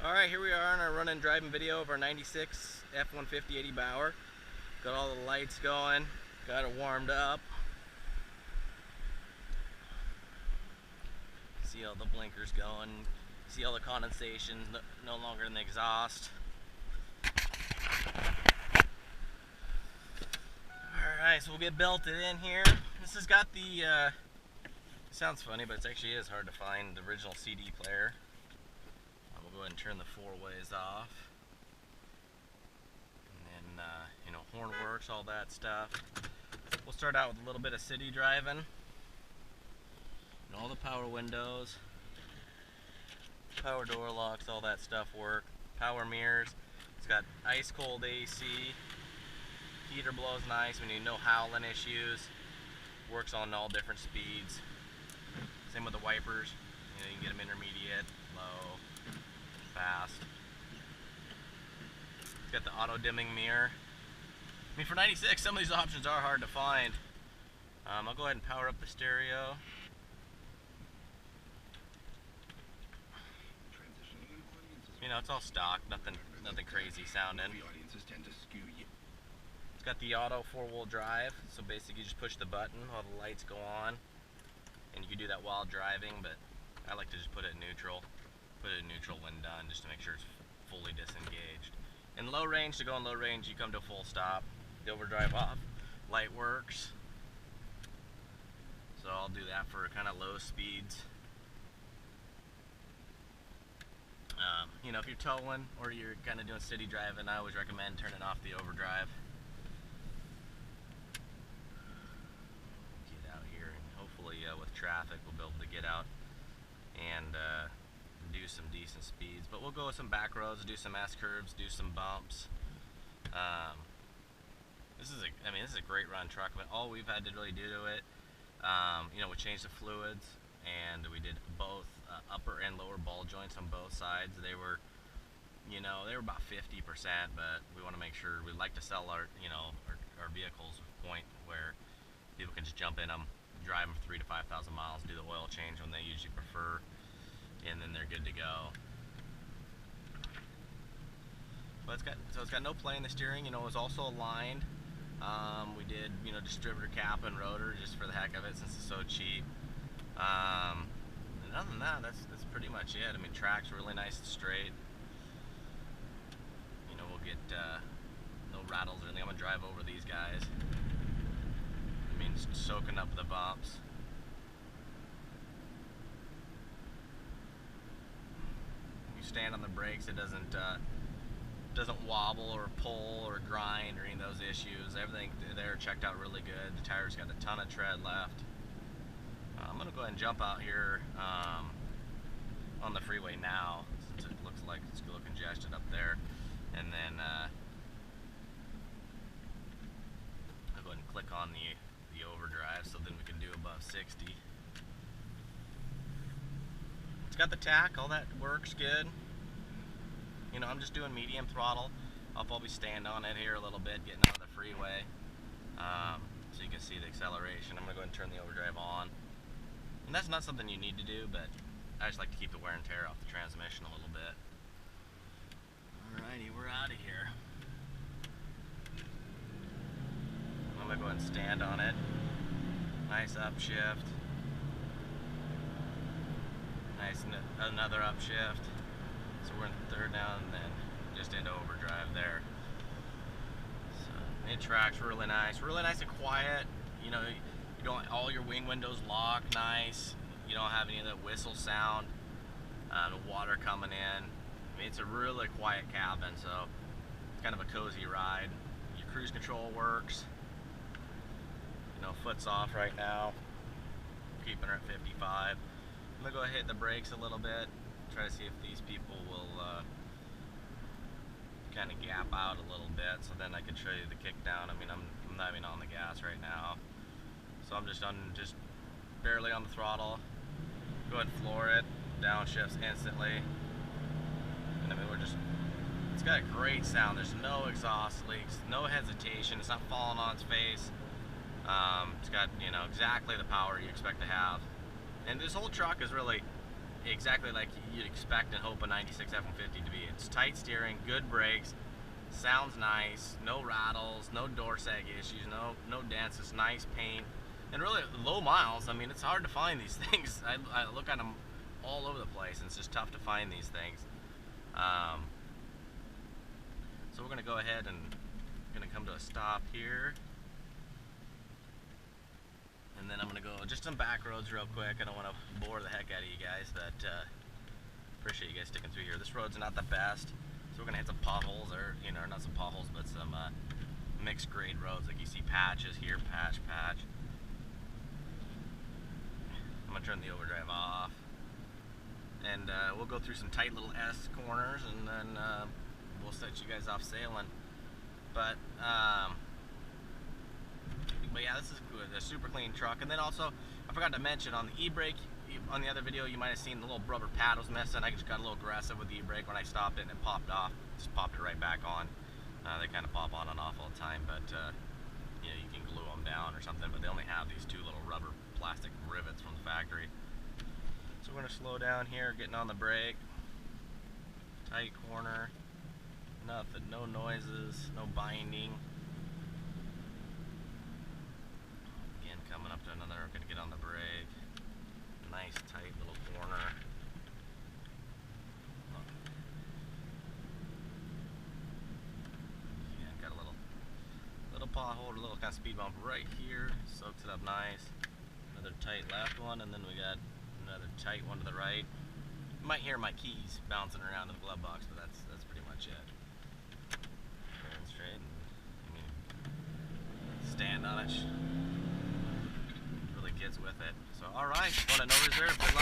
Alright, here we are on our run and driving video of our 96 F-150 80 Bauer. Got all the lights going, got it warmed up. See all the blinkers going, see all the condensation no longer in the exhaust. Alright, so we'll get belted in here. This has got the, it sounds funny, but it actually is hard to find the original CD player. We'll go ahead and turn the four ways off. And then, you know, horn works, all that stuff. We'll start out with a little bit of city driving. And all the power windows, power door locks, all that stuff work. Power mirrors. It's got ice cold AC. Heater blows nice when you no howling issues. Works on all different speeds. Same with the wipers. You know, you can get them intermediate, low, fast. It's got the auto dimming mirror. I mean, for 96, some of these options are hard to find. I'll go ahead and power up the stereo. You know, it's all stock, nothing crazy sounding. It's got the auto four-wheel drive, so basically you just push the button while the lights go on, and you can do that while driving, but I like to just put it in neutral. Put it in neutral when done, just to make sure it's fully disengaged. In low range, to go in low range, you come to a full stop. The overdrive off. Light works. So I'll do that for kind of low speeds. You know, if you're towing or you're kind of doing city driving, I always recommend turning off the overdrive. Get out here, and hopefully with traffic we'll be able to get out and do some decent speeds. But we'll go with some back roads, do some S-curves, do some bumps. This is a great run truck. But all we've had to really do to it, you know, we changed the fluids, and we did both upper and lower ball joints on both sides. They were, you know, they were about 50%, but we want to make sure, we like to sell our, you know, our vehicles to a point where people can just jump in them, drive them 3,000 to 5,000 miles, do the oil change when they usually prefer, and then they're good to go. But it's got no play in the steering. You know, it was also aligned. We did, you know, distributor cap and rotor just for the heck of it, since it's so cheap. And other than that, that's pretty much it. I mean, track's really nice and straight. You know, we'll get no rattles or anything. I'm gonna drive over these guys. I mean, soaking up the bumps. You stand on the brakes, it doesn't wobble or pull or grind or any of those issues. Everything there checked out really good. The tires got a ton of tread left. I'm gonna go ahead and jump out here on the freeway now, since it looks like it's a little congested up there, and then I'll go ahead and click on the overdrive, so then we can do above 60. It's got the tack, all that works good. You know, I'm just doing medium throttle. I'll probably stand on it here a little bit, getting out of the freeway, so you can see the acceleration. I'm gonna go ahead and turn the overdrive on. And that's not something you need to do, but I just like to keep the wear and tear off the transmission a little bit. Alrighty, we're out of here. I'm gonna go ahead and stand on it. Nice upshift. Nice, another upshift. So we're in third now, and then just into overdrive there. So it tracks really nice and quiet. You know, you don't, all your wing windows lock nice. You don't have any of that whistle sound, the water coming in. I mean, it's a really quiet cabin, so it's kind of a cozy ride. Your cruise control works. You know, foot's off right now. Keeping her at 55. I'm gonna go ahead and hit the brakes a little bit. Try to see if these people will kind of gap out a little bit, so then I can show you the kick down. I mean, I'm not even on the gas right now, so I'm just barely on the throttle. Go ahead and floor it, downshifts instantly, and I mean, it's got a great sound. There's no exhaust leaks, no hesitation. It's not falling on its face. It's got, you know, exactly the power you expect to have, and this whole truck is really exactly like you'd expect and hope a 96 F-150 to be. It's tight steering, good brakes, sounds nice, no rattles, no door sag issues, no dents, it's nice paint, and really low miles. I mean, it's hard to find these things. I look at them all over the place, and it's just tough to find these things. So we're gonna go ahead and come to a stop here. And then I'm going to go just some back roads real quick. I don't want to bore the heck out of you guys, but appreciate you guys sticking through here. This road's not the best, so we're going to hit some potholes, or, you know, not some potholes, but some mixed grade roads. Like you see patches here, patch. I'm going to turn the overdrive off. And we'll go through some tight little S corners, and then we'll set you guys off sailing. But yeah, this is a super clean truck. And then also, I forgot to mention, on the e-brake, on the other video, you might have seen the little rubber pad was missing. I just got a little aggressive with the e-brake when I stopped it, and it popped off. Just popped it right back on. They kind of pop on and off all the time, but you know, you can glue them down or something. But they only have these two little rubber plastic rivets from the factory. So we're gonna slow down here, getting on the brake. Tight corner. Nothing, no noises, no binding. Coming up to another, we're going to get on the brake. Nice tight little corner. Yeah, got a little pothole, a little kind of speed bump right here. Soaks it up nice. Another tight left one, and then we got another tight one to the right. You might hear my keys bouncing around in the glove box, but that's pretty much it. Turn straight, and I mean, stand on it. Gets with it. So, all right, on a no reserve, good luck.